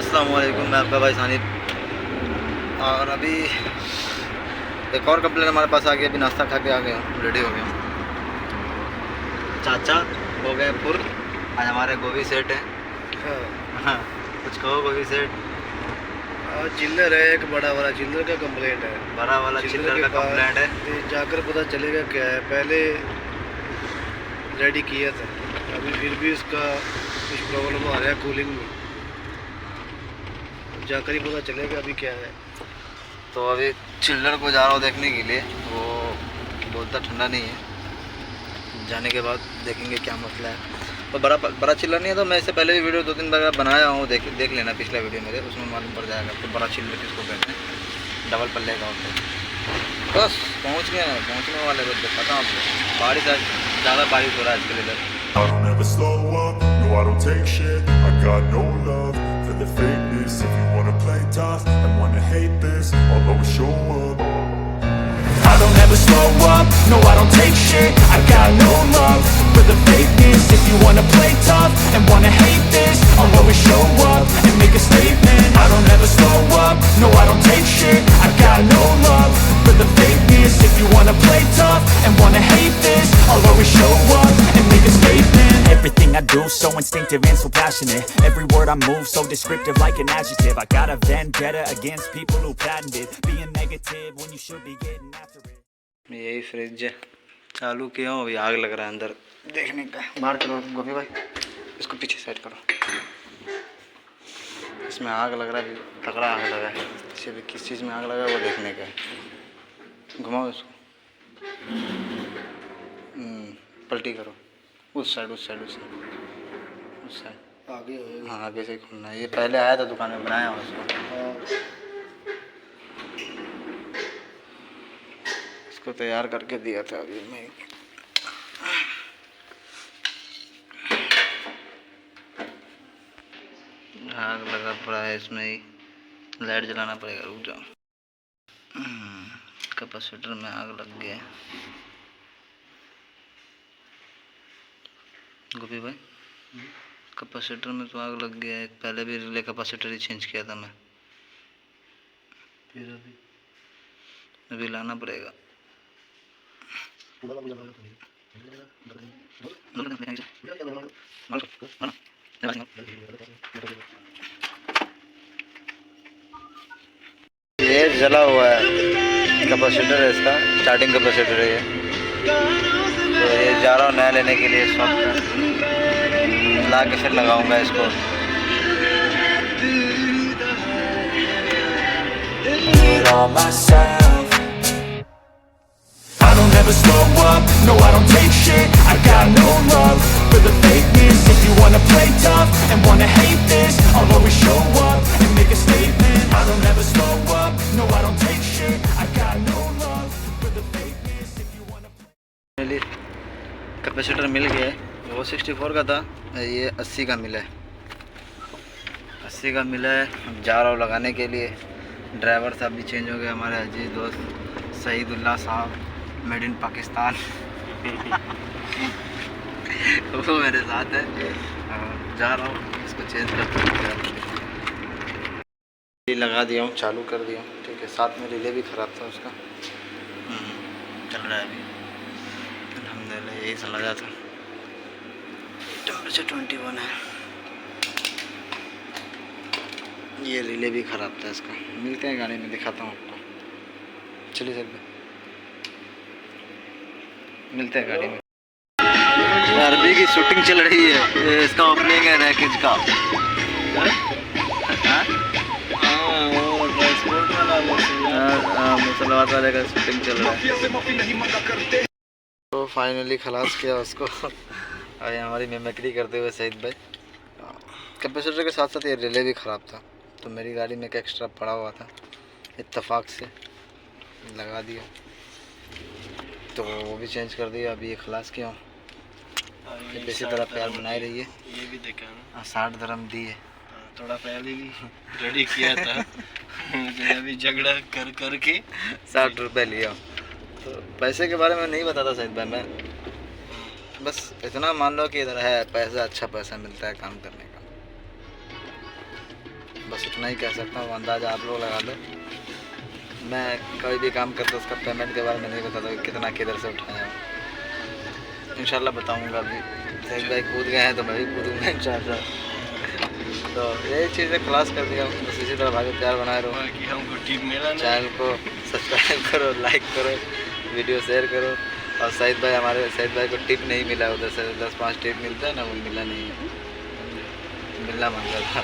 अस्सलाम वालेकुम, मैं आपका भाई सानिब। और अभी एक और कंप्लेन हमारे पास आ गया। अभी नाश्ता खा के आ गया हूँ, रेडी हो गया हूँ। चाचा हो गए पुर। आज हमारे गोभी सेट है। हाँ, कुछ कहो गोभी सेट। चिल्लर है, एक बड़ा वाला चिल्लर का कंप्लेंट है। बड़ा वाला चिल्लर का कंप्लेंट है। जाकर पता चलेगा क्या है। पहले रेडी किया था, अभी फिर भी उसका कुछ प्रॉब्लम आ रहा है कूलिंग में। जाकर ही पता चलेगा अभी क्या है। तो अभी चिल्लर को जा रहा हूँ देखने के लिए। वो बोलता ठंडा नहीं है। जाने के बाद देखेंगे क्या मसला है। तो बड़ा चिल्लर नहीं है। तो मैं इससे पहले भी वीडियो 2-3 बार बनाया हूँ, देख लेना पिछला वीडियो मेरे, उसमें मालूम पड़ जाएगा तो बड़ा चिल्लर किसको कहते हैं। डबल पल्ले का होता है। बस पहुँच गए हैं, पहुँचने वाले। बस दिखाता हूँ आपको। बारिश आज ज़्यादा बारिश हो रहा है आजकल इधर। I don't ever slow up, no I don't take shit. I got no love for the fakeness. If you wanna play tough and wanna hate this, I'll always show up. I don't ever slow up, no I don't take shit. I got no love for the fakeness. If you wanna play tough and wanna hate this, I'll always show up and make a statement. I don't ever slow up, no I don't take shit. I got no love for the fakeness. If you wanna play tough and wanna hate this, I'll always show up and make a statement. Everything I do so instinctive and so passionate. Every word I move so descriptive like an adjective. I got a vendetta against people who patented being negative when you should be getting after it. यही fridge चालू किया हूँ, अभी आग लग रहा है अंदर देखने का। बाहर चलो गोभी भाई, इसको पीछे साइड करो। इसमें आग लग रहा है, तगड़ा आग लगा है। इसे भी किस चीज़ में आग लगा है वो देखने का है। घुमाओ इसको, पलटी करो। उस साइड आगे होएगा। हाँ, आगे से खुलना है। ये पहले आया था दुकान में, बनाया हूँ उसको। इसको तैयार करके दिया था अभी मैं। आग लगा पड़ा है इसमें ही, लाइट जलाना पड़ेगा। रुक जाओ। कैपेसिटर में आग लग गया है। गोभी भाई, कैपेसिटर में तो आग लग गया है। पहले भी रिले कैपेसिटर ही चेंज किया था मैं। फिर अभी लाना पड़ेगा। ये जला हुआ है कैपेसिटर है इसका, स्टार्टिंग कैपेसिटर है ये। तो ये जा रहा हूँ नया लेने के लिए शॉप पे। ला के फिर लगाऊंगा इसको। I don't ever slow up, no I don't take shit. I got no love for the fakeness. If you wanna play tough and wanna hate this, I'll always show up and make a statement. I don't ever slow up, no I don't take shit. I got no love for the fakeness. If you wanna मेरे capacitor मिल गया है। वो 64 का था, ये 80 का मिला है। 80 का मिला है। अब जा रहा हूँ लगाने के लिए। ड्राइवर साहब भी चेंज हो गए, हमारे अजीज दोस्त सईदुल्ला साहब, मेड इन पाकिस्तान। वो मेरे साथ है। जा रहा हूँ, इसको चेंज करते लगा दिया हूँ, चालू कर दिया हूँ। ठीक है, साथ में रिले भी ख़राब था उसका। चल रहा है अभी अल्हम्दुलिल्लाह। यही सा लगा था। टेम्परेचर 21 है। ये रिले भी ख़राब था इसका। मिलते हैं गाड़ी में, दिखाता हूँ आपको। चलिए सर, मिलते हैं गाड़ी में। अरबी की शूटिंग चल रही है। ये इसका ओपनिंग है रैकेज का। मुसलमान वाले का शूटिंग चल रहा है। तो फाइनली खलास किया उसको। और हमारी मिमिक्री करते हुए सईद भाई। कैपेसिटर के साथ साथ ये रिले भी ख़राब था, तो मेरी गाड़ी में एक एक्स्ट्रा पड़ा हुआ था, इत्तेफाक से लगा दिया। तो वो भी चेंज कर दिया। अभी ये खलास किया हूँ। इसी तरह प्यार बनाए रहिए। ये भी देखा ना, 60 दरम दिए। थोड़ा पहले भी रेडी किया था। अभी झगड़ा कर कर के 60 रुपये लिया। तो पैसे के बारे में नहीं बताता सईद भाई मैं, बस इतना मान लो कि इधर है पैसा, अच्छा पैसा मिलता है काम करने का। बस इतना ही कह सकता हूँ, अंदाज़ा आप लोग लगा लो। मैं कोई भी काम करता उसका पेमेंट के बारे में नहीं बताता कि कितना किधर से उठाया हूँ। इंशाल्लाह बताऊँगा। अभी सही भाई कूद गए हैं तो मैं भी कूदूँगा इंशाल्लाह। तो यही चीज़ें क्लास कर दिया। बस इसी तरह भाई प्यार बनाए रहो। हमको टिप मिला चैनल को सब्सक्राइब करो, लाइक करो, वीडियो शेयर करो। और सईद भाई, हमारे सईद भाई को टिप नहीं मिला, उधर से 10-5 टिप मिलता है ना, वो मिला नहीं है, मिलना मांग रहा था।